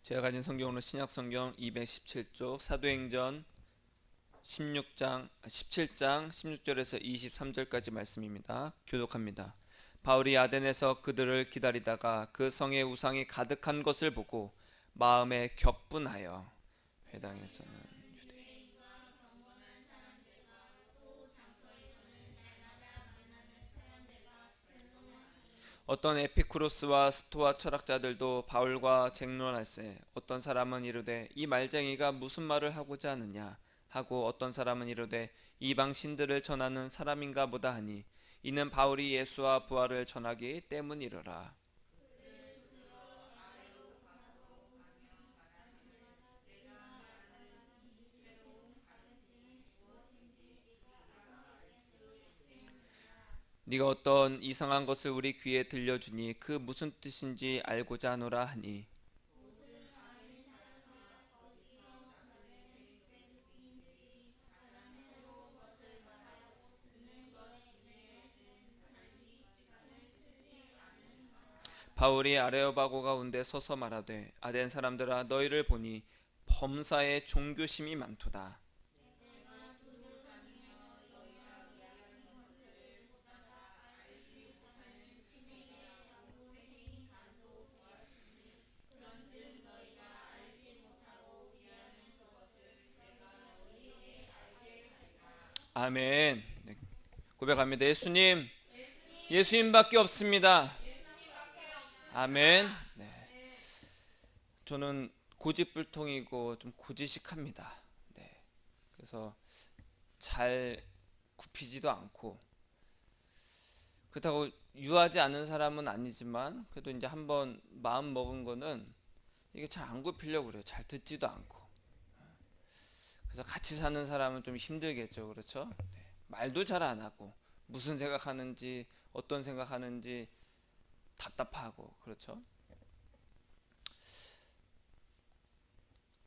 제가 가진 성경으로 신약성경 217쪽 사도행전 17장 16절에서 23절까지 말씀입니다. 교독합니다. 바울이 아덴에서 그들을 기다리다가 그 성에 우상이 가득한 것을 보고 마음에 격분하여 회당에서는 어떤 에피쿠로스와 스토아 철학자들도 바울과 쟁론할세 어떤 사람은 이르되 이 말쟁이가 무슨 말을 하고자 하느냐 하고 어떤 사람은 이르되 이방 신들을 전하는 사람인가 보다 하니 이는 바울이 예수와 부활을 전하기 때문이로라. 네가 어떤 이상한 것을 우리 귀에 들려주니 그 무슨 뜻인지 알고자 하노라 하니 바울이 아레오바고 가운데 서서 말하되 아덴 사람들아 너희를 보니 범사에 종교심이 많도다. 아멘. 네, 고백합니다. 예수님밖에 없습니다. 아멘. 네, 저는 고집불통이고 좀 고지식합니다. 네, 그래서 잘 굽히지도 않고 그렇다고 유하지 않은 사람은 아니지만 그래도 이제 한번 마음 먹은 거는 이게 잘 안 굽히려고 그래요. 잘 듣지도 않고. 그래서 같이 사는 사람은 좀 힘들겠죠. 그렇죠? 네. 말도 잘 안 하고 무슨 생각하는지 어떤 생각하는지 답답하고 그렇죠?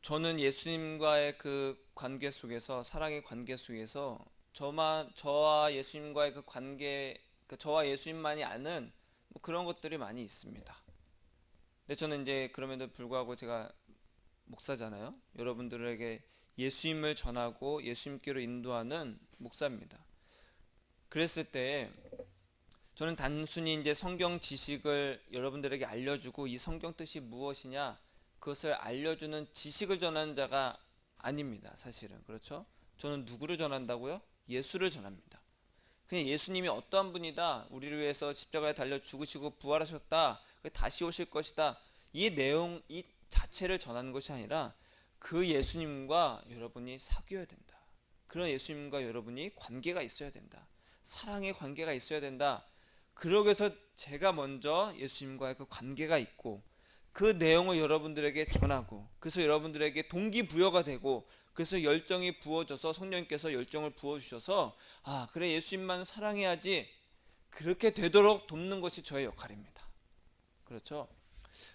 저는 예수님과의 그 관계 속에서 사랑의 관계 속에서 저와 예수님과의 그 관계 저와 예수님만이 아는 뭐 그런 것들이 많이 있습니다. 근데 저는 이제 그럼에도 불구하고 제가 목사잖아요. 여러분들에게 예수님을 전하고 예수님께로 인도하는 목사입니다. 그랬을 때 저는 단순히 이제 성경 지식을 여러분들에게 알려주고 이 성경 뜻이 무엇이냐 그것을 알려주는 지식을 전하는 자가 아닙니다. 사실은 그렇죠? 저는 누구를 전한다고요? 예수를 전합니다. 그냥 예수님이 어떠한 분이다, 우리를 위해서 십자가에 달려 죽으시고 부활하셨다, 다시 오실 것이다, 이 내용 이 자체를 전하는 것이 아니라 그 예수님과 여러분이 사귀어야 된다. 그런 예수님과 여러분이 관계가 있어야 된다. 사랑의 관계가 있어야 된다. 그러기 위해서 제가 먼저 예수님과의 그 관계가 있고 그 내용을 여러분들에게 전하고 그래서 여러분들에게 동기부여가 되고 그래서 열정이 부어져서 성령님께서 열정을 부어주셔서 아 그래 예수님만 사랑해야지 그렇게 되도록 돕는 것이 저의 역할입니다. 그렇죠?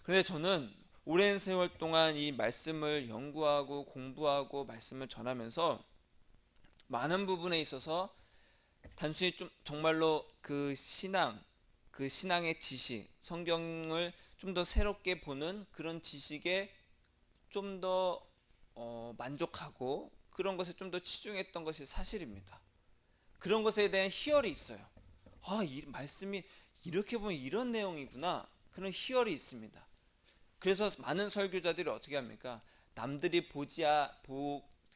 근데 저는 오랜 세월 동안 이 말씀을 연구하고 공부하고 말씀을 전하면서 많은 부분에 있어서 단순히 좀 정말로 그 신앙의 지식, 성경을 좀 더 새롭게 보는 그런 지식에 좀 더 만족하고 그런 것에 좀 더 치중했던 것이 사실입니다. 그런 것에 대한 희열이 있어요. 아, 이 말씀이 이렇게 보면 이런 내용이구나. 그런 희열이 있습니다. 그래서 많은 설교자들이 어떻게 합니까? 그러니까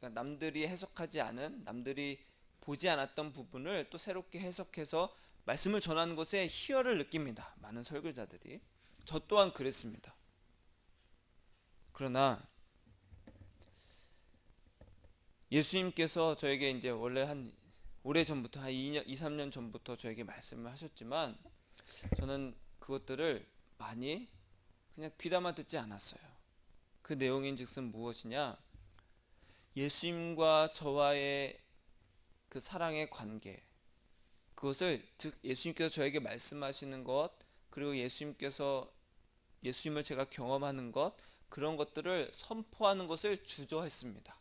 남들이 해석하지 않은, 남들이 보지 않았던 부분을 또 새롭게 해석해서 말씀을 전하는 것에 희열을 느낍니다. 많은 설교자들이. 저 또한 그랬습니다. 그러나 예수님께서 저에게 이제 원래 한 오래 전부터 한 2년, 2, 3년 전부터 저에게 말씀을 하셨지만 저는 그것들을 많이 그냥 귀담아 듣지 않았어요. 그 내용인즉슨 무엇이냐? 예수님과 저와의 그 사랑의 관계, 그것을 즉 예수님께서 저에게 말씀하시는 것, 그리고 예수님을 제가 경험하는 것, 그런 것들을 선포하는 것을 주저했습니다.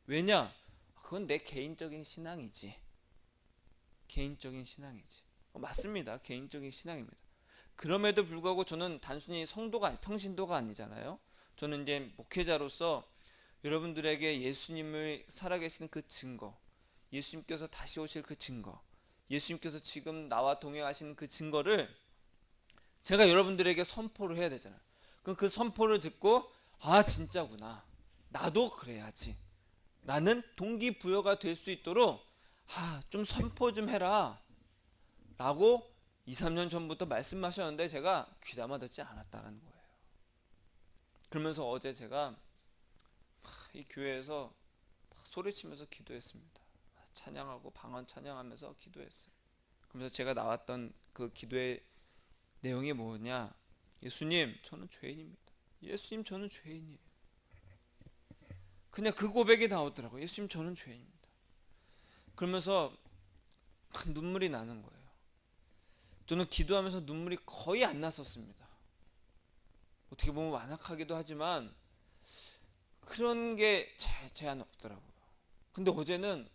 왜냐? 그건 내 개인적인 신앙이지. 개인적인 신앙이지. 맞습니다. 개인적인 신앙입니다. 그럼에도 불구하고 저는 단순히 성도가 평신도가 아니잖아요. 저는 이제 목회자로서 여러분들에게 예수님을 살아계신 그 증거, 예수님께서 다시 오실 그 증거, 예수님께서 지금 나와 동행하시는 그 증거를 제가 여러분들에게 선포를 해야 되잖아요. 그럼 그 선포를 듣고 아 진짜구나, 나도 그래야지 라는 동기부여가 될 수 있도록 좀 선포 좀 해라 라고 2, 3년 전부터 말씀하셨는데 제가 귀담아 듣지 않았다는 거예요. 그러면서 어제 제가 이 교회에서 소리치면서 기도했습니다. 찬양하고 방언 찬양하면서 기도했어요. 그러면서 제가 나왔던 그 기도의 내용이 뭐냐, 예수님 저는 죄인입니다. 예수님 저는 죄인이에요. 그냥 그 고백이 나오더라고요. 예수님 저는 죄인입니다. 그러면서 눈물이 나는 거예요. 저는 기도하면서 눈물이 거의 안 났었습니다. 어떻게 보면 완악하기도 하지만 그런 게 제한 없더라고요. 근데 어제는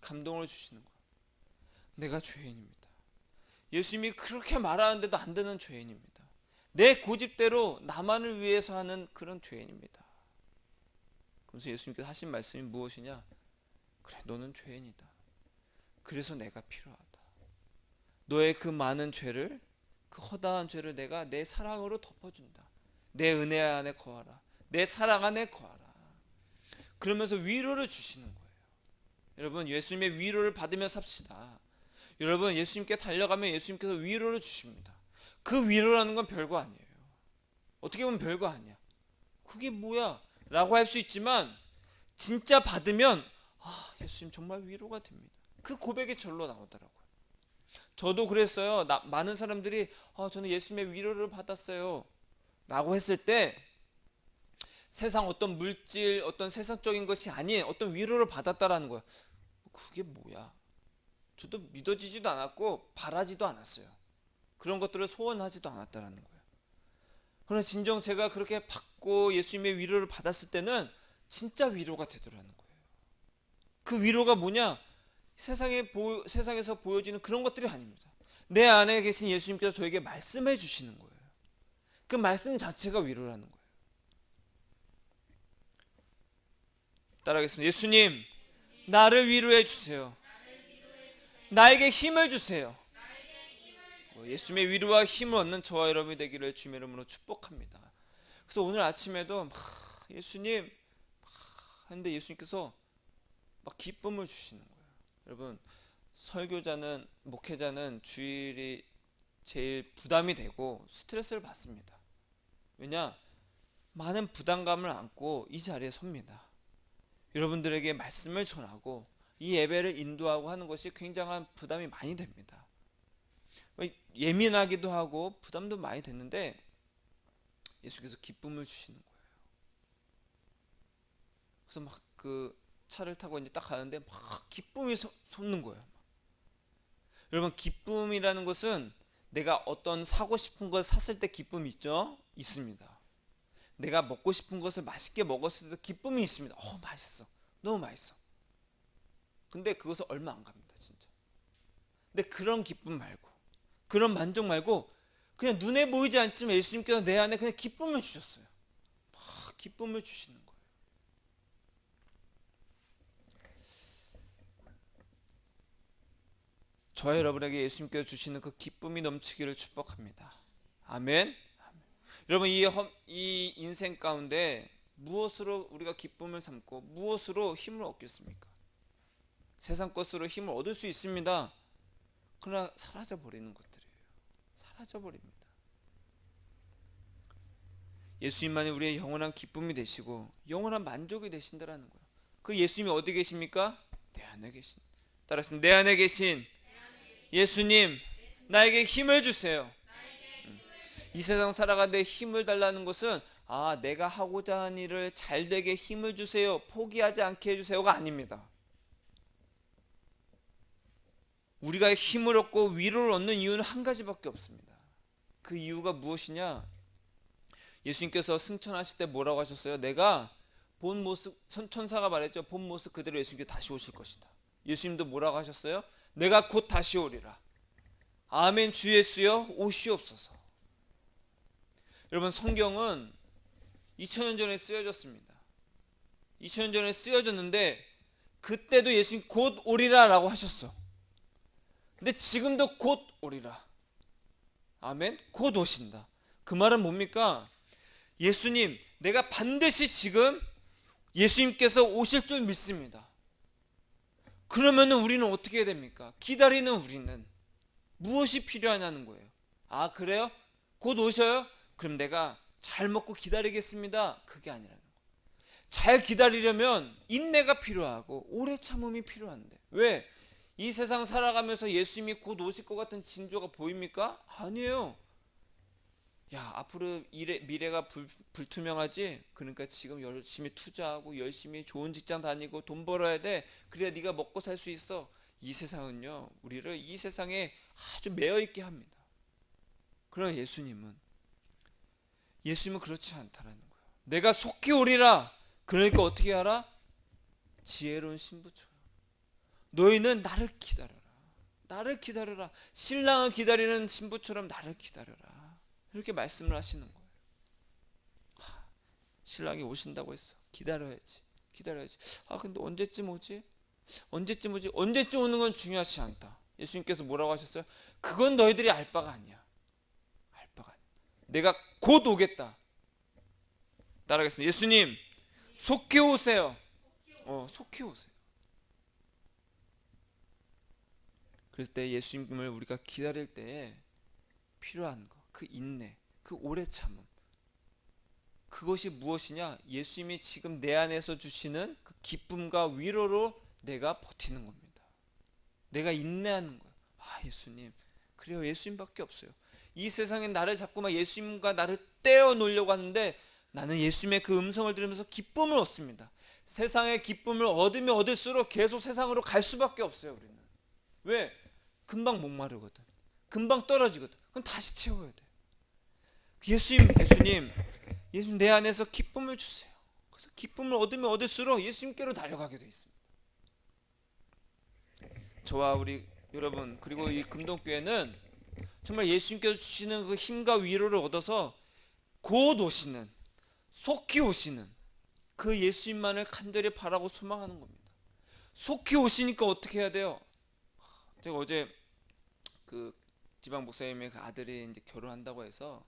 감동을 주시는 거예요. 내가 죄인입니다. 예수님이 그렇게 말하는데도 안 되는 죄인입니다. 내 고집대로 나만을 위해서 하는 그런 죄인입니다. 그래서 예수님께서 하신 말씀이 무엇이냐? 그래, 너는 죄인이다. 그래서 내가 필요하다. 너의 그 많은 죄를, 그 허다한 죄를 내가 내 사랑으로 덮어준다. 내 은혜 안에 거하라. 내 사랑 안에 거하라. 그러면서 위로를 주시는 거예요. 여러분, 예수님의 위로를 받으며 삽시다. 여러분, 예수님께 달려가면 예수님께서 위로를 주십니다. 그 위로라는 건 별거 아니에요. 어떻게 보면 별거 아니야. 그게 뭐야? 라고 할 수 있지만 진짜 받으면 예수님 정말 위로가 됩니다. 그 고백이 절로 나오더라고요. 저도 그랬어요. 많은 사람들이 저는 예수님의 위로를 받았어요 라고 했을 때 세상 어떤 물질, 어떤 세상적인 것이 아닌 어떤 위로를 받았다라는 거예요. 그게 뭐야? 저도 믿어지지도 않았고 바라지도 않았어요. 그런 것들을 소원하지도 않았다라는 거예요. 그러나 진정 제가 그렇게 받고 예수님의 위로를 받았을 때는 진짜 위로가 되더라는 거예요. 그 위로가 뭐냐? 세상에서 보여지는 그런 것들이 아닙니다. 내 안에 계신 예수님께서 저에게 말씀해 주시는 거예요. 그 말씀 자체가 위로라는 거예요. 따라하겠습니다. 예수님, 나를 위로해 주세요. 나에게 힘을 주세요. 예수님의 위로와 힘을 얻는 저와 여러분이 되기를 주님의 이름으로 축복합니다. 그래서 오늘 아침에도 예수님 하는데 예수님께서 막 기쁨을 주시는 거예요. 여러분, 설교자는, 목회자는 주일이 제일 부담이 되고 스트레스를 받습니다. 왜냐? 많은 부담감을 안고 이 자리에 섭니다. 여러분들에게 말씀을 전하고 이 예배를 인도하고 하는 것이 굉장한 부담이 많이 됩니다. 예민하기도 하고 부담도 많이 됐는데 예수께서 기쁨을 주시는 거예요. 그래서 막 그 차를 타고 이제 딱 가는데 막 기쁨이 솟는 거예요. 여러분, 기쁨이라는 것은 내가 어떤 사고 싶은 걸 샀을 때 기쁨이 있죠? 있습니다. 내가 먹고 싶은 것을 맛있게 먹었을 때 기쁨이 있습니다. 맛있어. 너무 맛있어. 근데 그것은 얼마 안 갑니다, 진짜. 근데 그런 기쁨 말고, 그런 만족 말고 그냥 눈에 보이지 않지만 예수님께서 내 안에 그냥 기쁨을 주셨어요. 막 기쁨을 주시는 거예요. 저와 여러분에게 예수님께서 주시는 그 기쁨이 넘치기를 축복합니다. 아멘. 여러분, 이 인생 가운데 무엇으로 우리가 기쁨을 삼고 무엇으로 힘을 얻겠습니까? 세상 것으로 힘을 얻을 수 있습니다. 그러나 사라져버리는 것들이에요. 사라져버립니다. 예수님만이 우리의 영원한 기쁨이 되시고 영원한 만족이 되신다라는 거예요. 그 예수님이 어디 계십니까? 내 안에 계신. 따라서 내 안에 계신 예수님, 나에게 힘을 주세요. 이 세상 살아가는데 힘을 달라는 것은 내가 하고자 하는 일을 잘 되게 힘을 주세요, 포기하지 않게 해주세요가 아닙니다. 우리가 힘을 얻고 위로를 얻는 이유는 한 가지밖에 없습니다. 그 이유가 무엇이냐? 예수님께서 승천하실 때 뭐라고 하셨어요? 내가 본 모습, 천사가 말했죠. 본 모습 그대로 예수님께 다시 오실 것이다. 예수님도 뭐라고 하셨어요? 내가 곧 다시 오리라. 아멘. 주 예수여 오시옵소서. 여러분, 성경은 2000년 전에 쓰여졌습니다. 2000년 전에 쓰여졌는데 그때도 예수님 곧 오리라 라고 하셨어. 근데 지금도 곧 오리라. 아멘. 곧 오신다. 그 말은 뭡니까? 예수님, 내가 반드시 지금 예수님께서 오실 줄 믿습니다. 그러면 우리는 어떻게 해야 됩니까? 기다리는 우리는 무엇이 필요하냐는 거예요. 아, 그래요? 곧 오셔요? 그럼 내가 잘 먹고 기다리겠습니다. 그게 아니라는 거예요. 잘 기다리려면 인내가 필요하고 오래 참음이 필요한데, 왜? 이 세상 살아가면서 예수님이 곧 오실 것 같은 징조가 보입니까? 아니에요. 야, 앞으로 미래가 불투명하지? 그러니까 지금 열심히 투자하고 열심히 좋은 직장 다니고 돈 벌어야 돼. 그래야 네가 먹고 살 수 있어. 이 세상은요, 우리를 이 세상에 아주 매여 있게 합니다. 그러나 예수님은 그렇지 않다라는 거예요. 내가 속히 오리라. 그러니까 어떻게 알아? 지혜로운 신부처럼 너희는 나를 기다려라. 나를 기다려라. 신랑을 기다리는 신부처럼 나를 기다려라. 이렇게 말씀을 하시는 거예요. 신랑이 오신다고 했어. 기다려야지. 아, 근데 언제쯤 오지? 언제쯤 오는 건 중요하지 않다. 예수님께서 뭐라고 하셨어요? 그건 너희들이 알 바가 아니야. 내가 곧 오겠다. 따라하겠습니다. 예수님, 속히 오세요. 속히 오세요. 그럴 때 예수님을 우리가 기다릴 때에 필요한 거, 그 인내, 그 오래 참음, 그것이 무엇이냐? 예수님이 지금 내 안에서 주시는 그 기쁨과 위로로 내가 버티는 겁니다. 내가 인내하는 거야. 아, 예수님, 그래요. 예수님밖에 없어요. 이 세상에 나를 자꾸만 예수님과 나를 떼어 놓으려고 하는데 나는 예수님의 그 음성을 들으면서 기쁨을 얻습니다. 세상의 기쁨을 얻으면 얻을수록 계속 세상으로 갈 수밖에 없어요. 우리는. 왜? 금방 목마르거든. 금방 떨어지거든. 그럼 다시 채워야 돼. 예수님 내 안에서 기쁨을 주세요. 그래서 기쁨을 얻으면 얻을수록 예수님께로 달려가게 돼 있습니다. 저와 우리 여러분, 그리고 이 금동교회는 정말 예수님께서 주시는 그 힘과 위로를 얻어서 곧 오시는, 속히 오시는 그 예수님만을 간절히 바라고 소망하는 겁니다. 속히 오시니까 어떻게 해야 돼요? 제가 어제 그 지방 목사님의 그 아들이 이제 결혼한다고 해서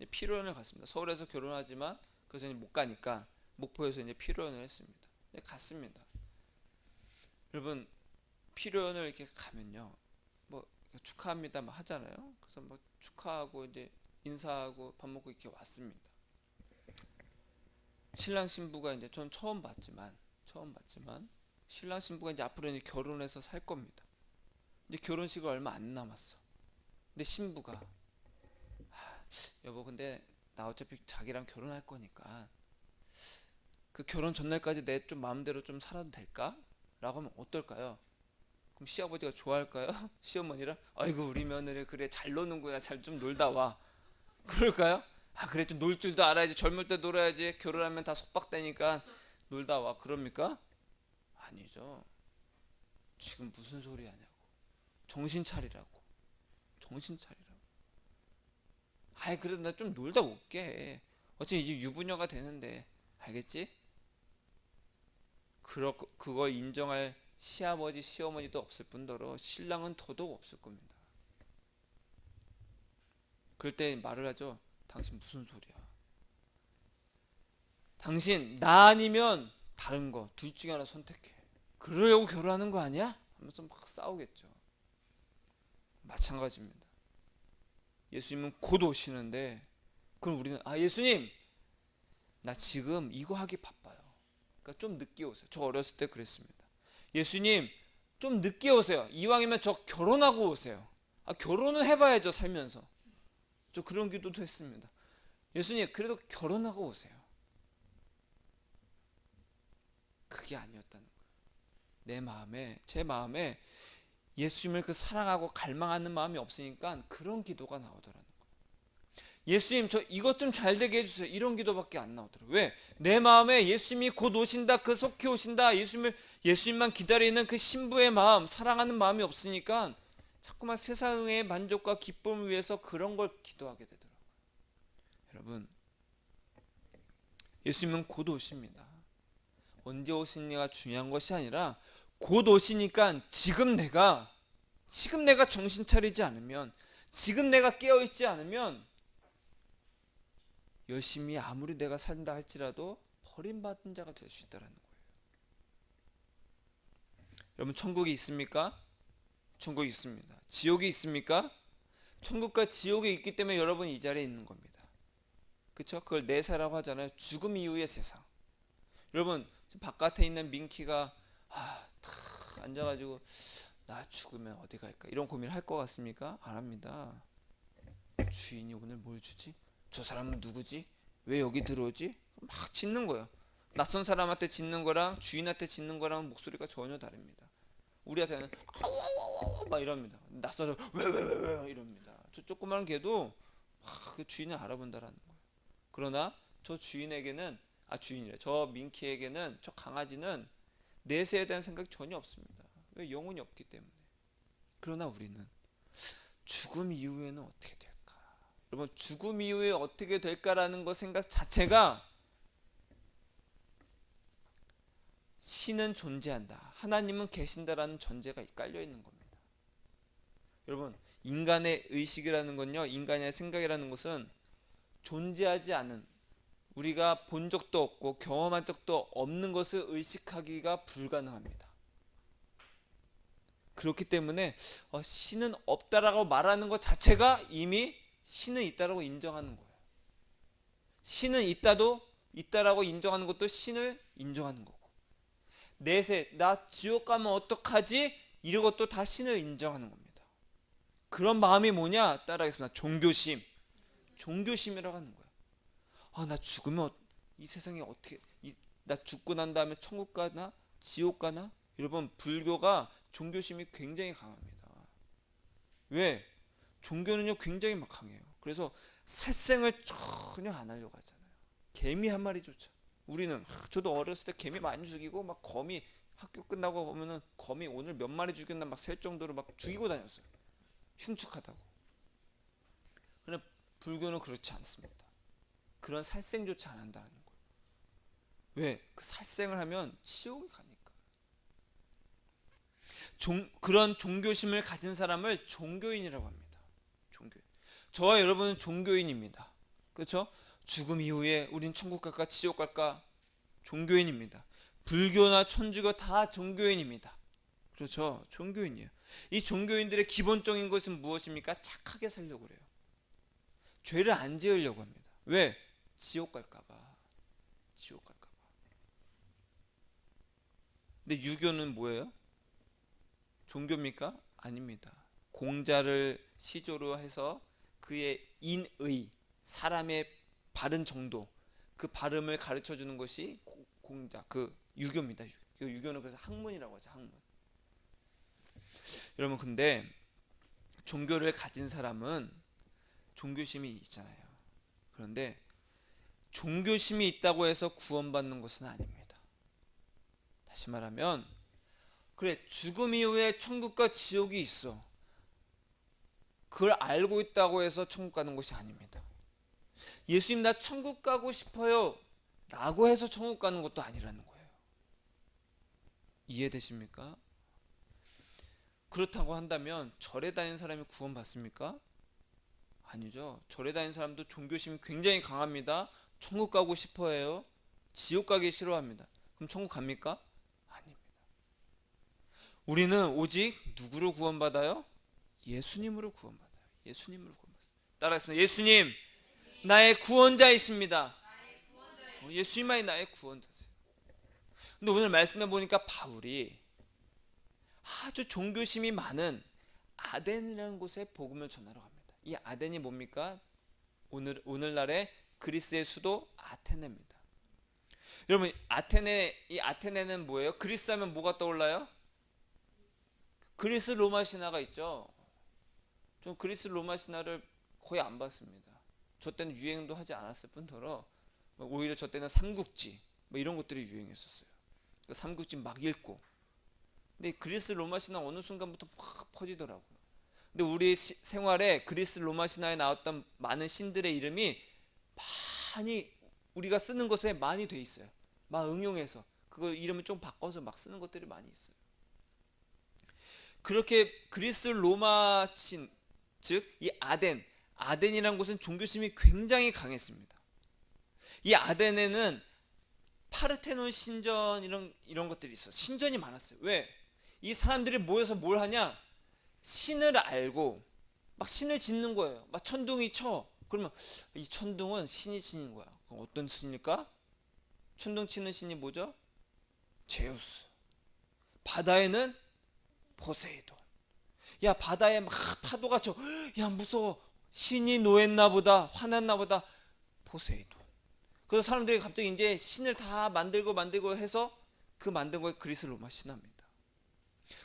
피로연을 갔습니다. 서울에서 결혼하지만 그래서 이제 못 가니까 목포에서 이제 피로연을 했습니다. 갔습니다. 여러분, 피로연을 이렇게 가면요, 뭐 축하합니다 막 하잖아요. 그래서 뭐 축하하고 이제 인사하고 밥 먹고 이렇게 왔습니다. 신랑 신부가 이제 전 처음 봤지만 신랑 신부가 이제 앞으로 이제 결혼해서 살 겁니다. 이제 결혼식을 얼마 안 남았어. 근데 신부가 여보, 근데 나 어차피 자기랑 결혼할 거니까 그 결혼 전날까지 내 좀 마음대로 좀 살아도 될까? 라고 하면 어떨까요? 그럼 시아버지가 좋아할까요? 시어머니랑 아이고 우리 며느리 그래 잘 노는구나, 잘 좀 놀다 와, 그럴까요? 아, 그래 좀 놀 줄도 알아야지, 젊을 때 놀아야지, 결혼하면 다 속박되니까 놀다 와, 그럽니까? 아니죠. 지금 무슨 소리 하냐고. 정신 차리라고. 아이, 그래도 나 좀 놀다 올게. 어차피 이제 유부녀가 되는데. 알겠지? 그거 인정할 시아버지 시어머니도 없을 뿐더러 신랑은 더더욱 없을 겁니다. 그럴 때 말을 하죠. 당신 무슨 소리야? 당신 나 아니면 다른 거 둘 중에 하나 선택해. 그러려고 결혼하는 거 아니야? 하면서 막 싸우겠죠. 마찬가지입니다. 예수님은 곧 오시는데, 그럼 우리는 예수님 나 지금 이거 하기 바빠요. 그러니까 좀 늦게 오세요. 저 어렸을 때 그랬습니다. 예수님 좀 늦게 오세요. 이왕이면 저 결혼하고 오세요. 결혼은 해봐야죠, 살면서. 저 그런 기도도 했습니다. 예수님 그래도 결혼하고 오세요. 그게 아니었다는 거예요. 제 마음에 예수님을 그 사랑하고 갈망하는 마음이 없으니까 그런 기도가 나오더라는 거예요. 예수님 저 이것 좀 잘 되게 해주세요. 이런 기도밖에 안 나오더라고요. 왜? 내 마음에 예수님이 곧 오신다, 그 속히 오신다, 예수님만 기다리는 그 신부의 마음, 사랑하는 마음이 없으니까 자꾸만 세상의 만족과 기쁨을 위해서 그런 걸 기도하게 되더라고요. 여러분, 예수님은 곧 오십니다. 언제 오시느냐가 중요한 것이 아니라 곧 오시니까 지금 내가 정신 차리지 않으면, 지금 내가 깨어 있지 않으면 열심히 아무리 내가 산다 할지라도 버림받은 자가 될 수 있다는 거예요. 여러분, 천국이 있습니까? 천국이 있습니다. 지옥이 있습니까? 천국과 지옥이 있기 때문에 여러분 이 자리에 있는 겁니다. 그렇죠? 그걸 내세라고 하잖아요. 죽음 이후의 세상. 여러분, 바깥에 있는 민키가 탁 앉아가지고 나 죽으면 어디 갈까 이런 고민을 할 것 같습니까? 안 합니다. 주인이 오늘 뭘 주지? 저 사람은 누구지? 왜 여기 들어오지? 막 짖는 거예요. 낯선 사람한테 짖는 거랑 주인한테 짖는 거랑 목소리가 전혀 다릅니다. 우리한테는 아우아우아우 막 이럽니다. 낯서서 왜 이럽니다. 저 조그만 개도 그 주인을 알아본다라는 거예요. 그러나 저 주인에게는 주인이래. 저 민키에게는, 저 강아지는 내세에 대한 생각이 전혀 없습니다. 왜? 영혼이 없기 때문에. 그러나 우리는 죽음 이후에는 어떻게 될까? 여러분, 죽음 이후에 어떻게 될까라는 거 생각 자체가, 신은 존재한다, 하나님은 계신다라는 전제가 깔려 있는 겁니다. 여러분, 인간의 의식이라는 건요, 인간의 생각이라는 것은 존재하지 않은, 우리가 본 적도 없고 경험한 적도 없는 것을 의식하기가 불가능합니다. 그렇기 때문에 신은 없다라고 말하는 것 자체가 이미 신은 있다라고 인정하는 거예요. 신은 있다라고 인정하는 것도 신을 인정하는 거고, 내세 나 지옥 가면 어떡하지? 이런 것도 다 신을 인정하는 겁니다. 그런 마음이 뭐냐? 따라하겠습니다. 종교심이라고 하는 거예요. 나 죽으면 이 세상에 어떻게, 나 죽고 난 다음에 천국 가나 지옥 가나? 여러분, 불교가 종교심이 굉장히 강합니다. 왜? 종교는요 굉장히 막 강해요. 그래서 살생을 전혀 안 하려고 하잖아요. 개미 한 마리조차. 우리는, 저도 어렸을 때 개미 많이 죽이고, 막 거미 학교 끝나고 보면은 거미 오늘 몇 마리 죽였나 막 셀 정도로 막 죽이고 다녔어요. 흉측하다고. 그런데 불교는 그렇지 않습니다. 그런 살생조차 안 한다는 거예요. 왜? 그 살생을 하면 지옥에 가니까. 그런 종교심을 가진 사람을 종교인이라고 합니다. 종교인. 저와 여러분은 종교인입니다. 그렇죠? 죽음 이후에 우린 천국 갈까 지옥 갈까? 종교인입니다. 불교나 천주교 다 종교인입니다. 그렇죠? 종교인이에요. 이 종교인들의 기본적인 것은 무엇입니까? 착하게 살려고 그래요. 죄를 안 지으려고 합니다. 왜? 지옥 갈까봐. 근데 유교는 뭐예요? 종교입니까? 아닙니다. 공자를 시조로 해서 그의 인의, 사람의 바른 정도, 그 발음을 가르쳐 주는 것이 공자, 그 유교입니다. 유교는 그래서 학문이라고 하죠. 학문. 여러분, 근데 종교를 가진 사람은 종교심이 있잖아요. 그런데 종교심이 있다고 해서 구원받는 것은 아닙니다. 다시 말하면, 그래, 죽음 이후에 천국과 지옥이 있어. 그걸 알고 있다고 해서 천국 가는 것이 아닙니다. 예수님, 나 천국 가고 싶어요 라고 해서 천국 가는 것도 아니라는 거예요. 이해되십니까? 그렇다고 한다면 절에 다니는 사람이 구원받습니까? 아니죠. 절에 다니는 사람도 종교심이 굉장히 강합니다. 천국 가고 싶어 해요. 지옥 가기 싫어합니다. 그럼 천국 갑니까? 아닙니다. 우리는 오직 누구로 구원받아요? 예수님으로 구원받아요. 예수님으로 구원받아요. 따라하겠습니다. 예수님, 나의 구원자이십니다. 예수님만이 나의 구원자세요. 근데 오늘 말씀해 보니까 바울이 아주 종교심이 많은 아덴이라는 곳에 복음을 전하러 갑니다. 이 아덴이 뭡니까? 오늘날의 그리스의 수도 아테네입니다. 여러분, 이 아테네는 뭐예요? 그리스 하면 뭐가 떠올라요? 그리스 로마 신화가 있죠. 전 그리스 로마 신화를 거의 안 봤습니다. 저 때는 유행도 하지 않았을 뿐더러 오히려 저 때는 삼국지 이런 것들이 유행했었어요. 그 삼국지 막 읽고. 근데 그리스 로마 신화 어느 순간부터 막 퍼지더라고요. 근데 우리 생활에 그리스 로마 신화에 나왔던 많은 신들의 이름이 많이 우리가 쓰는 것에 많이 돼 있어요. 막 응용해서 그거 이름을 좀 바꿔서 막 쓰는 것들이 많이 있어요. 그렇게 그리스 로마 신, 즉 이 아덴이라는 곳은 종교심이 굉장히 강했습니다. 이 아덴에는 파르테논 신전 이런 것들이 있어요. 신전이 많았어요. 왜? 이 사람들이 모여서 뭘 하냐? 신을 알고 막 신을 짓는 거예요. 막 천둥이 쳐. 그러면 이 천둥은 신이 치는 거야. 그럼 어떤 신일까? 천둥 치는 신이 뭐죠? 제우스. 바다에는 포세이돈. 야, 바다에 막 파도가 쳐. 야, 무서워. 신이 노했나 보다. 화났나 보다. 포세이돈. 그래서 사람들이 갑자기 이제 신을 다 만들고 해서 그 만든 거에 그리스 로마 신화입니다.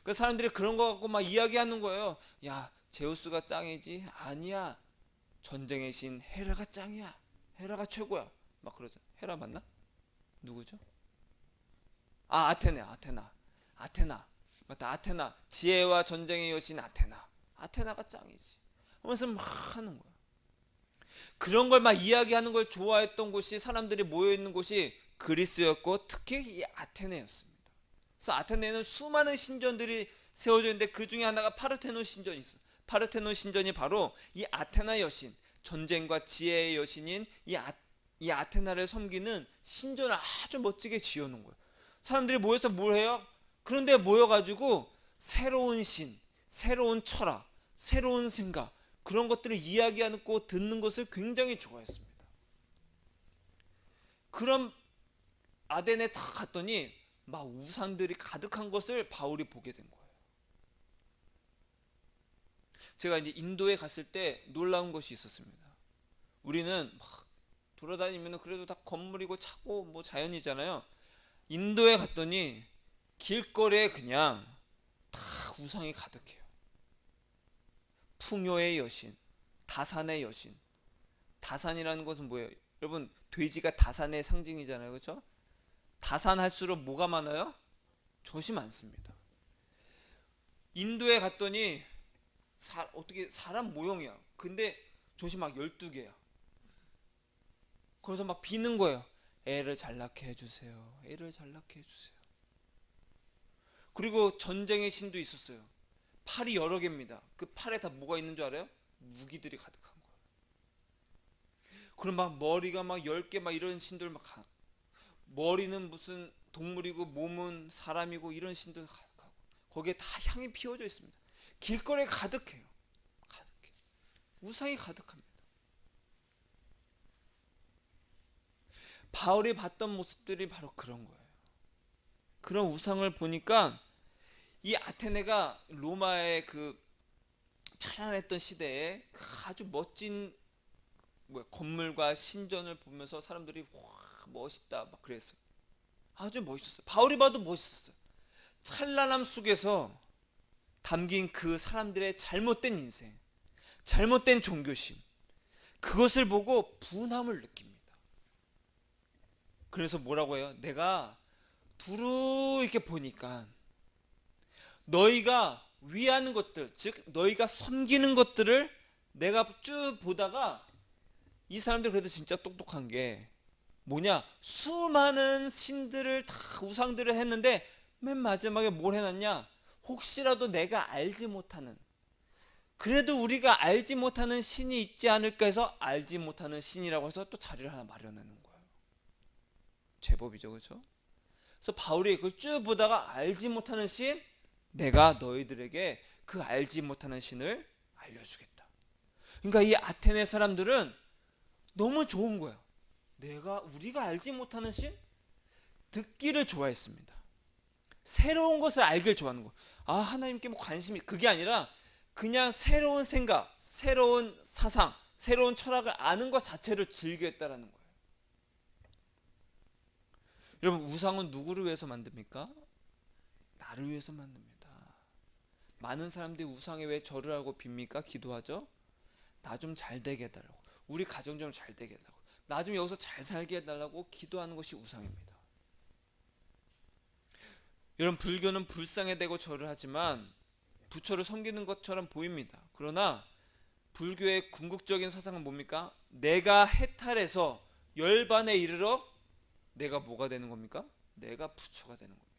그래서 사람들이 그런 거 갖고 막 이야기하는 거예요. 야, 제우스가 짱이지? 아니야. 전쟁의 신 헤라가 짱이야. 헤라가 최고야. 막 그러죠. 헤라 맞나? 누구죠? 아, 아테나. 맞다. 아테나. 지혜와 전쟁의 여신 아테나. 아테나가 짱이지. 하면서 막 하는 거야. 그런 걸 막 이야기하는 걸 좋아했던 곳이 사람들이 모여 있는 곳이 그리스였고 특히 이 아테네였습니다. 그래서 아테네에는 수많은 신전들이 세워져 있는데 그 중에 하나가 파르테논 신전이 있어요. 파르테논 신전이 바로 이 아테나 여신, 전쟁과 지혜의 여신인 이 아테나를 섬기는 신전을 아주 멋지게 지어놓은 거예요. 사람들이 모여서 뭘 해요? 그런데 모여가지고 새로운 신, 새로운 철학, 새로운 생각 그런 것들을 이야기하는 거 듣는 것을 굉장히 좋아했습니다. 그럼 아덴에 딱 갔더니 막 우상들이 가득한 것을 바울이 보게 된 거예요. 제가 이제 인도에 갔을 때 놀라운 것이 있었습니다. 우리는 막 돌아다니면 그래도 다 건물이고 차고 뭐 자연이잖아요. 인도에 갔더니 길거리에 그냥 다 우상이 가득해요. 풍요의 여신, 다산의 여신. 다산이라는 것은 뭐예요? 여러분, 돼지가 다산의 상징이잖아요. 그렇죠? 다산할수록 뭐가 많아요? 젖이 많습니다. 인도에 갔더니 어떻게 사람 모형이야. 근데 젖이 막 12개야. 그래서 막 비는 거예요. 애를 잘 낳게 해주세요. 애를 잘 낳게 해주세요. 그리고 전쟁의 신도 있었어요. 팔이 여러 개입니다. 그 팔에 다 뭐가 있는 줄 알아요? 무기들이 가득한 거예요. 그럼 막 머리가 막 10개 막 이런 신들 막 머리는 무슨 동물이고 몸은 사람이고 이런 신들 가득하고 거기에 다 향이 피워져 있습니다. 길거리에 가득해요. 가득해. 우상이 가득합니다. 바울이 봤던 모습들이 바로 그런 거예요. 그런 우상을 보니까 이 아테네가 로마의 그 찬란했던 시대에 아주 멋진 건물과 신전을 보면서 사람들이 와 멋있다 막 그랬어요. 아주 멋있었어요. 바울이 봐도 멋있었어요. 찬란함 속에서 담긴 그 사람들의 잘못된 인생, 잘못된 종교심, 그것을 보고 분함을 느낍니다. 그래서 뭐라고 해요? 내가 두루 이렇게 보니까 너희가 위하는 것들, 즉 너희가 섬기는 것들을 내가 쭉 보다가 이 사람들 그래도 진짜 똑똑한 게 뭐냐? 수많은 신들을 다 우상들을 했는데 맨 마지막에 뭘 해놨냐? 혹시라도 내가 알지 못하는, 그래도 우리가 알지 못하는 신이 있지 않을까 해서 알지 못하는 신이라고 해서 또 자리를 하나 마련하는 거예요. 제법이죠, 그렇죠? 그래서 바울이 그걸 쭉 보다가 알지 못하는 신, 내가 너희들에게 그 알지 못하는 신을 알려주겠다. 그러니까 이 아테네 사람들은 너무 좋은 거예요. 우리가 알지 못하는 신? 듣기를 좋아했습니다. 새로운 것을 알길 좋아하는 거. 아, 하나님께 뭐 관심이 그게 아니라 그냥 새로운 생각, 새로운 사상, 새로운 철학을 아는 것 자체를 즐겼다라는 거예요. 여러분, 우상은 누구를 위해서 만듭니까? 나를 위해서 만듭니다. 많은 사람들이 우상에 왜 절을 하고 빕니까? 기도하죠. 나 좀 잘 되게 해달라고, 우리 가정 좀 잘 되게 해달라고, 나 좀 여기서 잘 살게 해달라고 기도하는 것이 우상입니다. 여러분, 불교는 불상에 대고 절을 하지만 부처를 섬기는 것처럼 보입니다. 그러나 불교의 궁극적인 사상은 뭡니까? 내가 해탈해서 열반에 이르러 내가 뭐가 되는 겁니까? 내가 부처가 되는 겁니다.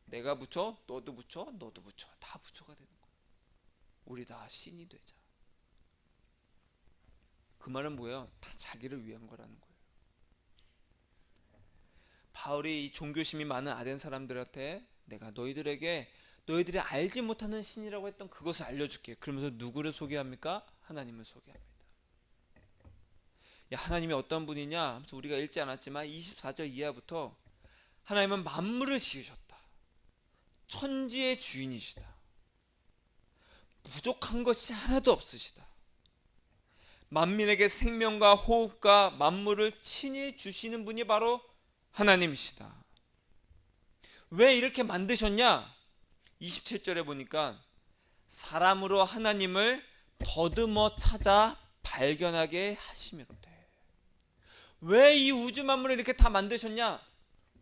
내가 부처, 너도 부처, 너도 부처, 다 부처가 되는 거예요. 우리 다 신이 되자. 그 말은 뭐예요? 다 자기를 위한 거라는 거예요. 바울이 이 종교심이 많은 아덴 사람들한테 내가 너희들에게 너희들이 알지 못하는 신이라고 했던 그것을 알려줄게. 그러면서 누구를 소개합니까? 하나님을 소개합니다. 하나님이 어떤 분이냐? 우리가 읽지 않았지만 24절 이하부터 하나님은 만물을 지으셨다. 천지의 주인이시다. 부족한 것이 하나도 없으시다. 만민에게 생명과 호흡과 만물을 친히 주시는 분이 바로 하나님이시다. 왜 이렇게 만드셨냐? 27절에 보니까 사람으로 하나님을 더듬어 찾아 발견하게 하심이로되. 왜 이 우주 만물을 이렇게 다 만드셨냐?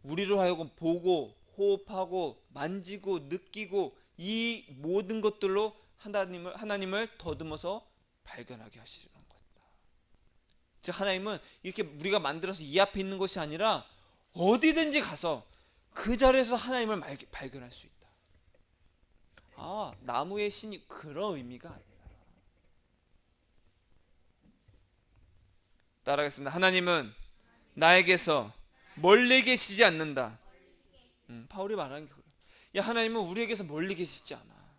우리로 하여금 보고 호흡하고 만지고 느끼고 이 모든 것들로 하나님을 더듬어서 발견하게 하시는 거다. 즉 하나님은 이렇게 우리가 만들어서 이 앞에 있는 것이 아니라 어디든지 가서 그 자리에서 하나님을 발견할 수 있다. 나무의 신이 그런 의미가 아니라. 따라하겠습니다. 하나님은 나에게서 멀리 계시지 않는다. 바울이 말하는 게 그래요. 하나님은 우리에게서 멀리 계시지 않아.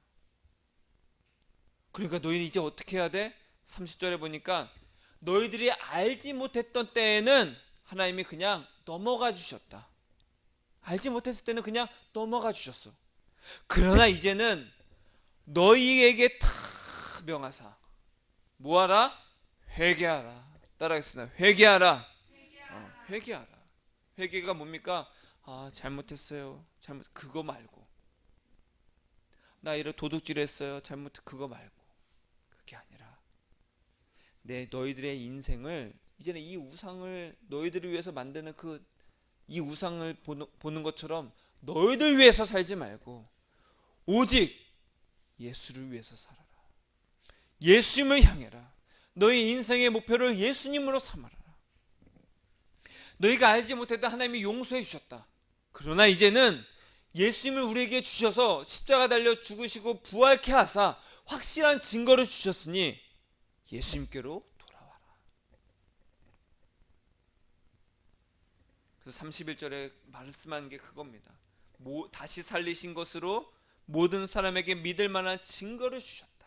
그러니까 너희는 이제 어떻게 해야 돼? 30절에 보니까 너희들이 알지 못했던 때에는 하나님이 그냥 넘어가 주셨다. 알지 못했을 때는 그냥 넘어가 주셨어. 그러나 이제는 너희에게 다 명하사 뭐하라? 회개하라. 따라하겠습니다. 회개하라. 회개하라. 회개가 뭡니까? 잘못했어요. 그거 말고. 나 이런 도둑질했어요. 그거 말고. 그게 아니라 너희들의 인생을 이제는 이 우상을 너희들을 위해서 만드는 이 우상을 보는 것처럼 너희들 위해서 살지 말고 오직 예수를 위해서 살아라. 예수님을 향해라. 너희 인생의 목표를 예수님으로 삼아라. 너희가 알지 못했던 하나님이 용서해 주셨다. 그러나 이제는 예수님을 우리에게 주셔서 십자가 달려 죽으시고 부활케 하사 확실한 증거를 주셨으니 예수님께로 돌아와라. 그래서 31절에 말씀한 게 그겁니다. 다시 살리신 것으로 모든 사람에게 믿을 만한 증거를 주셨다.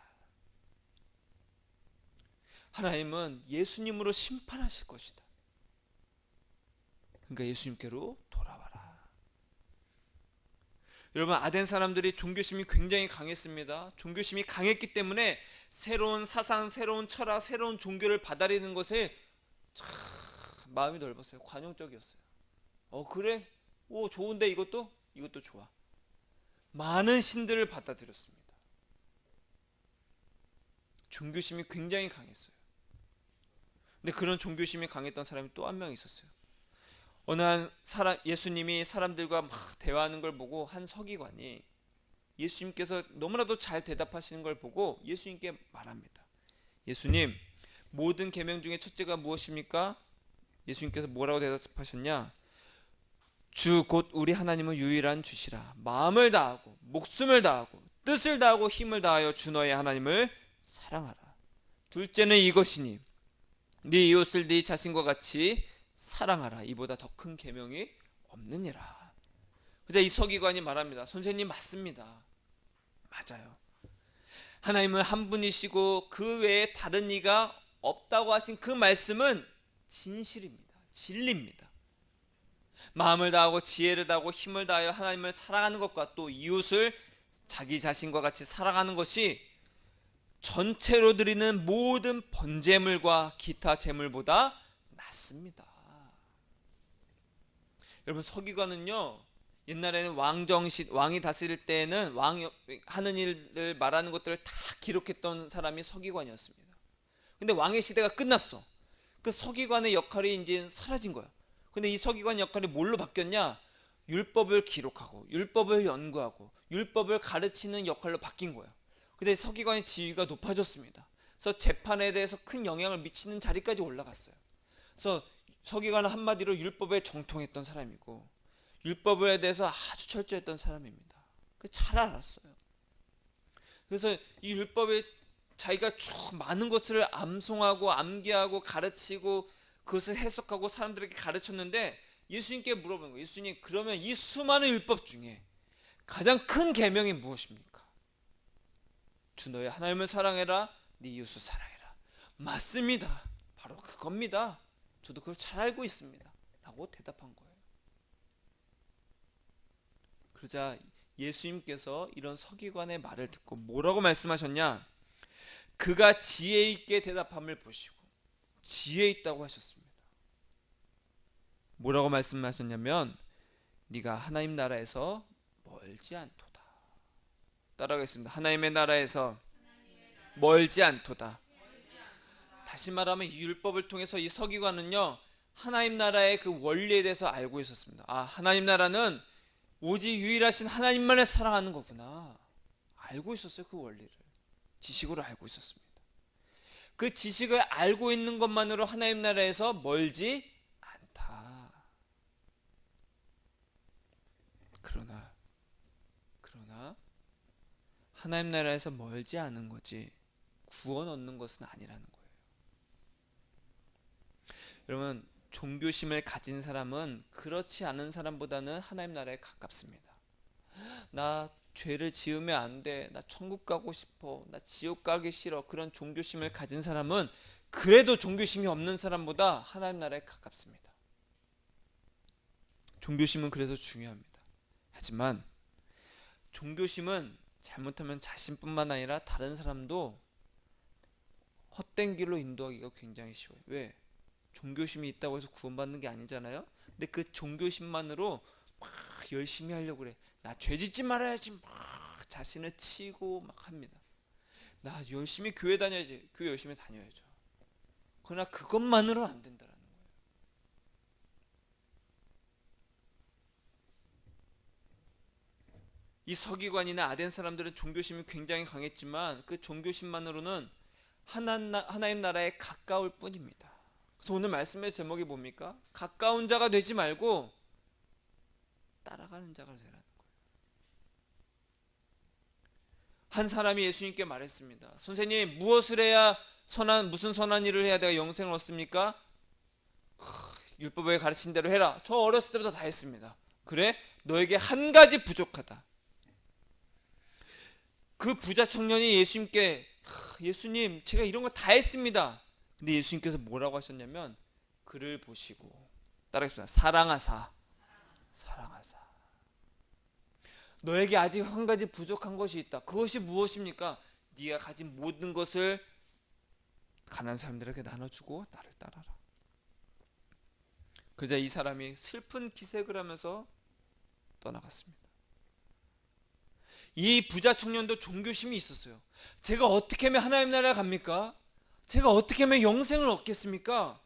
하나님은 예수님으로 심판하실 것이다. 그러니까 예수님께로 돌아와라. 여러분, 아덴 사람들이 종교심이 굉장히 강했습니다. 종교심이 강했기 때문에 새로운 사상, 새로운 철학, 새로운 종교를 받아들이는 것에 참 마음이 넓었어요. 관용적이었어요. 그래? 좋은데 이것도 좋아. 많은 신들을 받아들였습니다. 종교심이 굉장히 강했어요. 근데 그런 종교심이 강했던 사람이 또 한 명 있었어요. 어느 한 사람, 예수님이 사람들과 막 대화하는 걸 보고 한 서기관이 예수님께서 너무나도 잘 대답하시는 걸 보고 예수님께 말합니다. 예수님, 모든 계명 중에 첫째가 무엇입니까? 예수님께서 뭐라고 대답하셨냐? 주 곧 우리 하나님은 유일한 주시라. 마음을 다하고 목숨을 다하고 뜻을 다하고 힘을 다하여 주 너의 하나님을 사랑하라. 둘째는 이것이니 네 이웃을 네 자신과 같이 사랑하라. 이보다 더 큰 계명이 없느니라. 그래서 이 서기관이 말합니다. 선생님 맞습니다. 맞아요. 하나님은 한 분이시고 그 외에 다른 이가 없다고 하신 그 말씀은 진실입니다. 진리입니다. 마음을 다하고 지혜를 다하고 힘을 다하여 하나님을 사랑하는 것과 또 이웃을 자기 자신과 같이 사랑하는 것이 전체로 드리는 모든 번제물과 기타 제물보다 낫습니다. 여러분, 서기관은요, 옛날에는 왕이 다스릴 때에는 왕이 하는 일을 말하는 것들을 다 기록했던 사람이 서기관이었습니다. 근데 왕의 시대가 끝났어. 그 서기관의 역할이 이제 사라진 거야. 근데 이 서기관 역할이 뭘로 바뀌었냐? 율법을 기록하고 율법을 연구하고 율법을 가르치는 역할로 바뀐 거예요. 근데 서기관의 지위가 높아졌습니다. 그래서 재판에 대해서 큰 영향을 미치는 자리까지 올라갔어요. 그래서 서기관은 한마디로 율법에 정통했던 사람이고 율법에 대해서 아주 철저했던 사람입니다. 잘 알았어요. 그래서 이 율법에 자기가 쭉 많은 것을 암송하고 암기하고 가르치고 그것을 해석하고 사람들에게 가르쳤는데 예수님께 물어보는 거예요. 예수님, 그러면 이 수많은 율법 중에 가장 큰 계명이 무엇입니까? 주 너의 하나님을 사랑해라, 네 이웃을 사랑해라. 맞습니다. 바로 그겁니다. 저도 그걸 잘 알고 있습니다. 라고 대답한 거예요. 그러자 예수님께서 이런 서기관의 말을 듣고 뭐라고 말씀하셨냐? 그가 지혜 있게 대답함을 보시고 지혜 있다고 하셨습니다. 뭐라고 말씀하셨냐면 네가 하나님 나라에서 멀지 않도다. 따라하겠습니다. 하나님의 나라에서 멀지 않도다. 다시 말하면 이 율법을 통해서 이 서기관은요, 하나님 나라의 그 원리에 대해서 알고 있었습니다. 아, 하나님 나라는 오직 유일하신 하나님만을 사랑하는 거구나. 알고 있었어요. 그 원리를 지식으로 알고 있었습니다. 그 지식을 알고 있는 것만으로 하나님 나라에서 멀지 않다. 그러나 하나님 나라에서 멀지 않은 거지 구원 얻는 것은 아니라는 거예요. 여러분, 종교심을 가진 사람은 그렇지 않은 사람보다는 하나님 나라에 가깝습니다. 나 죄를 지으면 안 돼, 나 천국 가고 싶어, 나 지옥 가기 싫어, 그런 종교심을 가진 사람은 그래도 종교심이 없는 사람보다 하나님 나라에 가깝습니다. 종교심은 그래서 중요합니다. 하지만 종교심은 잘못하면 자신뿐만 아니라 다른 사람도 헛된 길로 인도하기가 굉장히 쉬워요. 왜? 종교심이 있다고 해서 구원받는 게 아니잖아요. 근데 그 종교심만으로 막 열심히 하려고 그래. 나 죄짓지 말아야지 막 자신을 치고 막 합니다. 나 열심히 교회 다녀야지. 교회 열심히 다녀야죠. 그러나 그것만으로 안 된다라는 거예요. 이 서기관이나 아덴 사람들은 종교심이 굉장히 강했지만 그 종교심만으로는 하나님 나라에 가까울 뿐입니다. 그래서 오늘 말씀의 제목이 뭡니까? 가까운 자가 되지 말고 따라가는 자가 되라는 거예요. 한 사람이 예수님께 말했습니다. 선생님, 무엇을 해야 무슨 선한 일을 해야 내가 영생을 얻습니까? 율법에 가르친 대로 해라. 저 어렸을 때부터 다 했습니다. 그래? 너에게 한 가지 부족하다. 그 부자 청년이 예수님께 예수님, 제가 이런 거 다 했습니다. 근데 예수님께서 뭐라고 하셨냐면 그를 보시고 따라하겠습니다. 사랑하사. 너에게 아직 한 가지 부족한 것이 있다. 그것이 무엇입니까? 네가 가진 모든 것을 가난한 사람들에게 나눠주고 나를 따라라. 그러자 이 사람이 슬픈 기색을 하면서 떠나갔습니다. 이 부자 청년도 종교심이 있었어요. 제가 어떻게 하면 하나님 나라에 갑니까? 제가 어떻게 하면 영생을 얻겠습니까?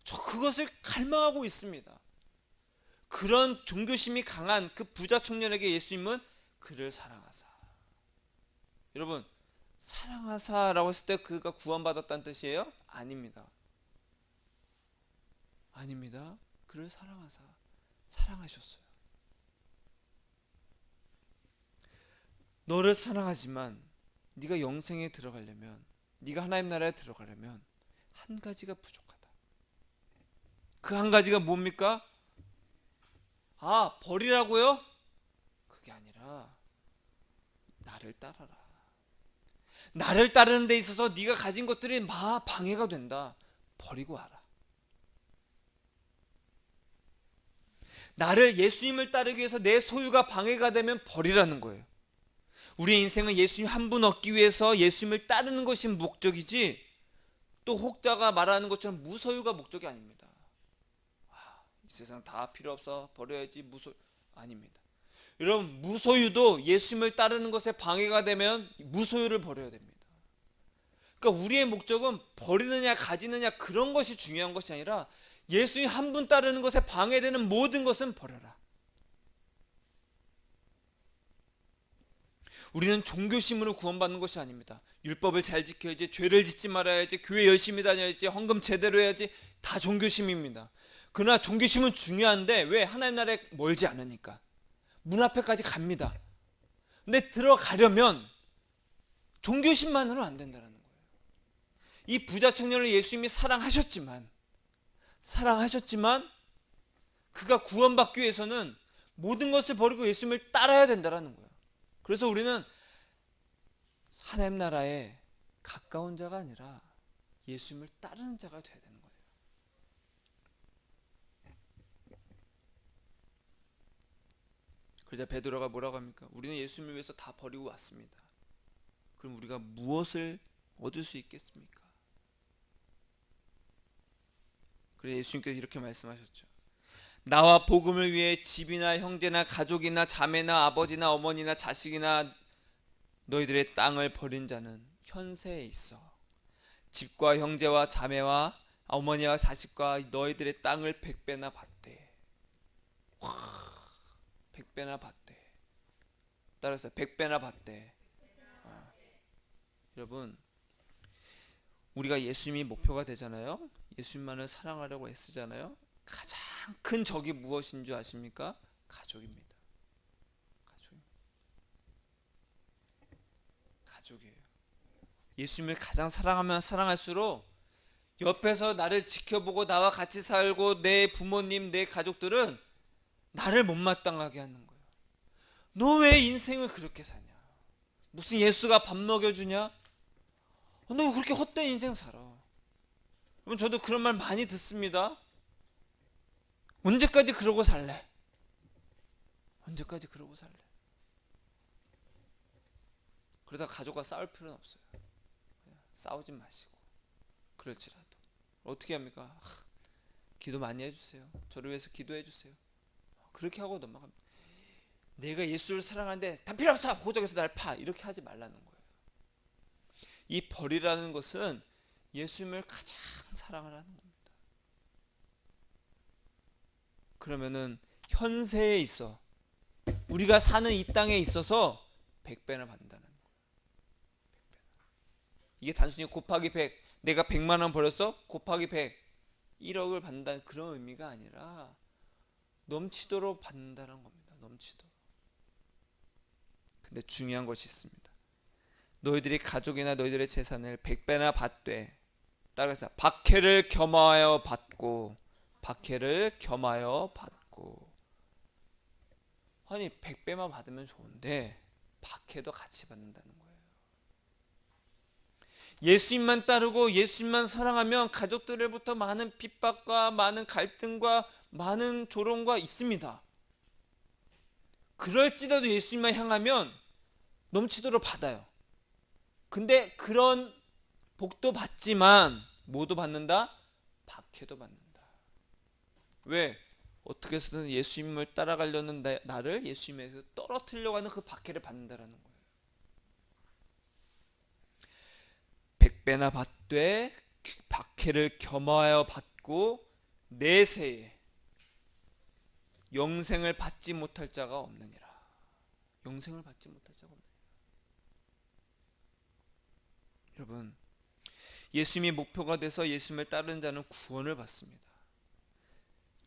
저 그것을 갈망하고 있습니다. 그런 종교심이 강한 그 부자 청년에게 예수님은 그를 사랑하사. 여러분, 사랑하사라고 했을 때 그가 구원받았다는 뜻이에요? 아닙니다. 그를 사랑하사. 사랑하셨어요. 너를 사랑하지만 네가 영생에 들어가려면, 네가 하나님 나라에 들어가려면 한 가지가 부족하다. 그 한 가지가 뭡니까? 아, 버리라고요? 그게 아니라 나를 따라라. 나를 따르는 데 있어서 네가 가진 것들이 방해가 된다. 버리고 와라. 나를, 예수님을 따르기 위해서 내 소유가 방해가 되면 버리라는 거예요. 우리의 인생은 예수님 한 분 얻기 위해서 예수님을 따르는 것이 목적이지, 또 혹자가 말하는 것처럼 무소유가 목적이 아닙니다. 이 세상 다 필요 없어, 버려야지, 무소유. 아닙니다. 여러분, 무소유도 예수님을 따르는 것에 방해가 되면 무소유를 버려야 됩니다. 그러니까 우리의 목적은 버리느냐 가지느냐 그런 것이 중요한 것이 아니라 예수님 한 분 따르는 것에 방해되는 모든 것은 버려라. 우리는 종교심으로 구원받는 것이 아닙니다. 율법을 잘 지켜야지, 죄를 짓지 말아야지, 교회 열심히 다녀야지, 헌금 제대로 해야지, 다 종교심입니다. 그러나 종교심은 중요한데 왜? 하나님 나라에 멀지 않으니까. 문 앞에까지 갑니다. 근데 들어가려면 종교심만으로는 안 된다는 거예요. 이 부자 청년을 예수님이 사랑하셨지만 그가 구원받기 위해서는 모든 것을 버리고 예수님을 따라야 된다는 거예요. 그래서 우리는 하나님 나라에 가까운 자가 아니라 예수님을 따르는 자가 되어야 되는 거예요. 그러자 베드로가 뭐라고 합니까? 우리는 예수님을 위해서 다 버리고 왔습니다. 그럼 우리가 무엇을 얻을 수 있겠습니까? 그래서 예수님께서 이렇게 말씀하셨죠. 나와 복음을 위해 집이나 형제나 가족이나 자매나 아버지나 어머니나 자식이나 너희들의 땅을 버린 자는 현세에 있어 집과 형제와 자매와 어머니와 자식과 너희들의 땅을 100배나 받되. 와, 100배나 받되. 따라서 100배나 받되. 여러분, 우리가 예수님이 목표가 되잖아요. 예수님만을 사랑하려고 애쓰잖아요. 가장 큰 적이 무엇인 줄 아십니까? 가족입니다. 가족이에요. 예수님을 가장 사랑하면 사랑할수록 옆에서 나를 지켜보고 나와 같이 살고 내 부모님, 내 가족들은 나를 못마땅하게 하는 거예요. 너 왜 인생을 그렇게 사냐? 무슨 예수가 밥 먹여주냐? 너 왜 그렇게 헛된 인생 살아? 여러분, 저도 그런 말 많이 듣습니다. 언제까지 그러고 살래? 언제까지 그러고 살래? 그러다 가족과 싸울 필요는 없어요. 그냥 싸우지 마시고. 그럴지라도 어떻게 합니까? 기도 많이 해주세요. 저를 위해서 기도해 주세요. 그렇게 하고 넘어갑니다. 내가 예수를 사랑하는데 다 필요 없어, 호적에서 날 파, 이렇게 하지 말라는 거예요. 이 벌이라는 것은 예수님을 가장 사랑을 하는 겁니다. 그러면은 현세에 있어, 우리가 사는 이 땅에 있어서 100배나 받는다는 거예요. 100배나. 이게 단순히 곱하기 100, 내가 100만 원 벌었어? 곱하기 100, 1억을 받는다는 그런 의미가 아니라 넘치도록 받는다는 겁니다. 넘치도록. 근데 중요한 것이 있습니다. 너희들이 가족이나 너희들의 재산을 100배나 받되. 따라서 박해를 겸하여 받고. 박해를 겸하여 받고. 아니 100배만 받으면 좋은데 박해도 같이 받는다는 거예요. 예수님만 따르고 예수님만 사랑하면 가족들로부터 많은 핍박과 많은 갈등과 많은 조롱과 있습니다. 그럴지라도 예수님만 향하면 넘치도록 받아요. 근데 그런 복도 받지만 뭐도 받는다? 박해도 받는다. 왜? 어떻게 해서든 예수님을 따라가려는 나를 예수님에서 떨어뜨리려고 하는 그 박해를 받는다라는 거예요. 100배나 받되 박해를 겸하여 받고 내세에 영생을 받지 못할 자가 없느니라. 영생을 받지 못할 자가 없느니라. 여러분, 예수님이 목표가 돼서 예수님을 따르는 자는 구원을 받습니다.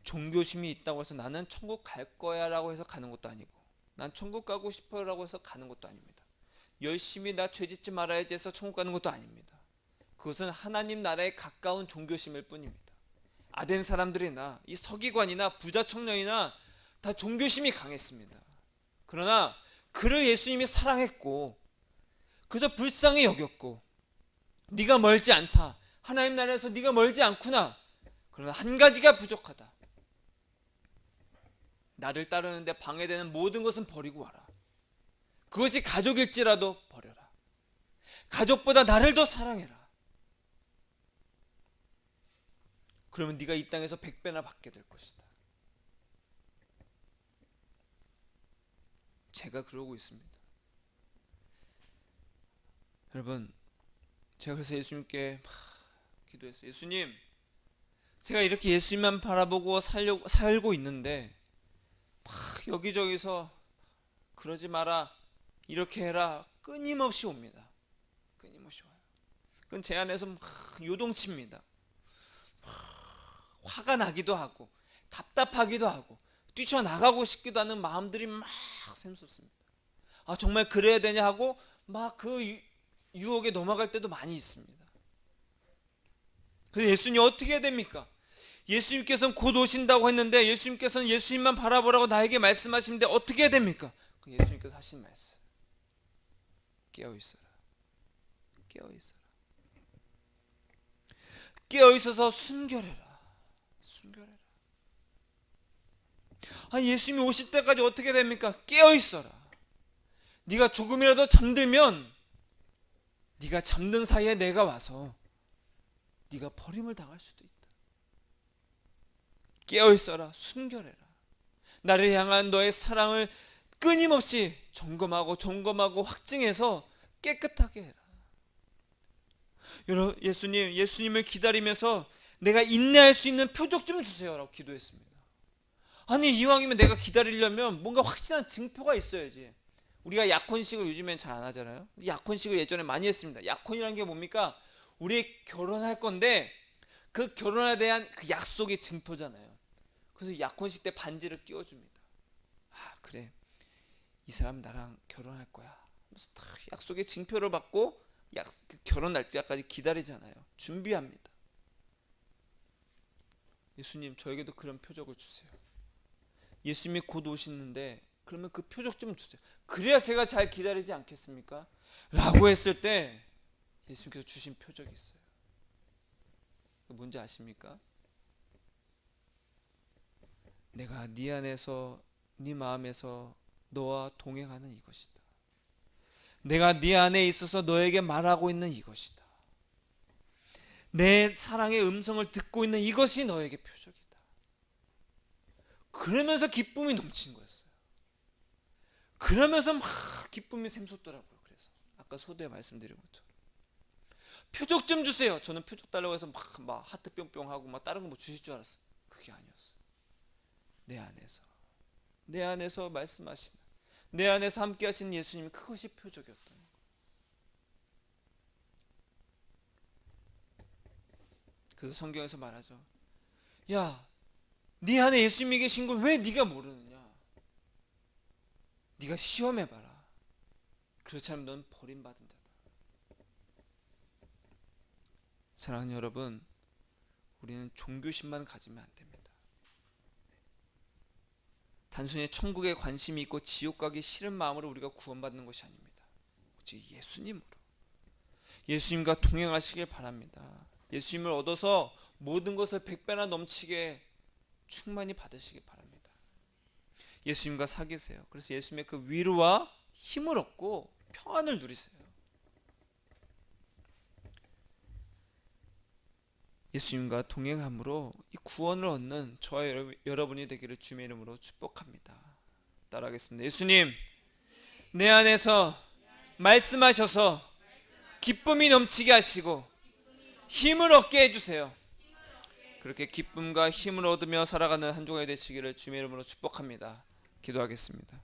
종교심이 있다고 해서 나는 천국 갈 거야 라고 해서 가는 것도 아니고, 난 천국 가고 싶어요 라고 해서 가는 것도 아닙니다. 열심히 나 죄 짓지 말아야지 해서 천국 가는 것도 아닙니다. 그것은 하나님 나라에 가까운 종교심일 뿐입니다. 아덴 사람들이나 이 서기관이나 부자 청년이나 다 종교심이 강했습니다. 그러나 그를 예수님이 사랑했고 그저 불쌍히 여겼고, 네가 멀지 않다, 하나님 나라에서 네가 멀지 않구나, 그러나 한 가지가 부족하다, 나를 따르는데 방해되는 모든 것은 버리고 와라. 그것이 가족일지라도 버려라. 가족보다 나를 더 사랑해라. 그러면 네가 이 땅에서 100배나 받게 될 것이다. 제가 그러고 있습니다. 여러분, 제가 그래서 예수님께 기도했어요. 예수님, 제가 이렇게 예수님만 바라보고 살고 있는데 막 여기저기서 그러지 마라, 이렇게 해라 끊임없이 옵니다. 끊임없이 와요. 그건 제 안에서 막 요동칩니다. 화가 나기도 하고 답답하기도 하고 뛰쳐나가고 싶기도 하는 마음들이 막 샘솟습니다. 아, 정말 그래야 되냐 하고 막 그 유혹에 넘어갈 때도 많이 있습니다. 그래서 예수님 어떻게 해야 됩니까? 예수님께서는 곧 오신다고 했는데 예수님께서는 예수님만 바라보라고 나에게 말씀하시는데 어떻게 해야 됩니까? 그 예수님께서 하신 말씀, 깨어있어라, 깨어있어라, 깨어있어서 순결해라, 순결해라. 아니, 예수님이 오실 때까지 어떻게 됩니까? 깨어있어라. 네가 조금이라도 잠들면 네가 잠든 사이에 내가 와서 네가 버림을 당할 수도 있다. 깨어있어라, 순결해라. 나를 향한 너의 사랑을 끊임없이 점검하고 확증해서 깨끗하게 해라. 여러분, 예수님을 기다리면서 내가 인내할 수 있는 표적 좀 주세요 라고 기도했습니다. 아니, 이왕이면 내가 기다리려면 뭔가 확실한 증표가 있어야지. 우리가 약혼식을 요즘엔 잘 안 하잖아요. 약혼식을 예전에 많이 했습니다. 약혼이라는 게 뭡니까? 우리 결혼할 건데 그 결혼에 대한 그 약속의 증표잖아요. 그래서 약혼식 때 반지를 끼워줍니다. 아, 그래, 이 사람 나랑 결혼할 거야. 그래서 다 약속의 증표를 받고 그 결혼 날짜까지 기다리잖아요. 준비합니다. 예수님, 저에게도 그런 표적을 주세요. 예수님이 곧 오시는데 그러면 그 표적 좀 주세요. 그래야 제가 잘 기다리지 않겠습니까? 라고 했을 때 예수님께서 주신 표적이 있어요. 뭔지 아십니까? 내가 네 안에서, 네 마음에서 너와 동행하는 이것이다. 내가 네 안에 있어서 너에게 말하고 있는 이것이다. 내 사랑의 음성을 듣고 있는 이것이 너에게 표적이다. 그러면서 기쁨이 넘친 거였어요. 그러면서 막 기쁨이 샘솟더라고요. 그래서 아까 소두에 말씀드린 것처럼 표적 좀 주세요. 저는 표적 달라고 해서 막 하트 뿅뿅 하고 막 다른 거 뭐 주실 줄 알았어요. 그게 아니었어요. 내 안에서 말씀하시는, 내 안에서 함께 하시는 예수님이 그것이 표적이었던 거예요. 그래서 성경에서 말하죠. 야, 네 안에 예수님이 계신 걸 왜 네가 모르느냐? 네가 시험해봐라. 그렇지 않으면 넌 버림받은 자다. 사랑하는 여러분, 우리는 종교심만 가지면 안 됩니다. 단순히 천국에 관심이 있고 지옥 가기 싫은 마음으로 우리가 구원받는 것이 아닙니다. 오직 예수님으로, 예수님과 동행하시길 바랍니다. 예수님을 얻어서 모든 것을 100배나 넘치게 충만히 받으시길 바랍니다. 예수님과 사귀세요. 그래서 예수님의 그 위로와 힘을 얻고 평안을 누리세요. 예수님과 동행함으로 이 구원을 얻는 저와 여러분이 되기를 주님의 이름으로 축복합니다. 따라하겠습니다. 예수님, 내 안에서 말씀하셔서 기쁨이 넘치게 하시고 힘을 얻게 해주세요. 그렇게 기쁨과 힘을 얻으며 살아가는 한 주간이 되시기를 주님의 이름으로 축복합니다. 기도하겠습니다.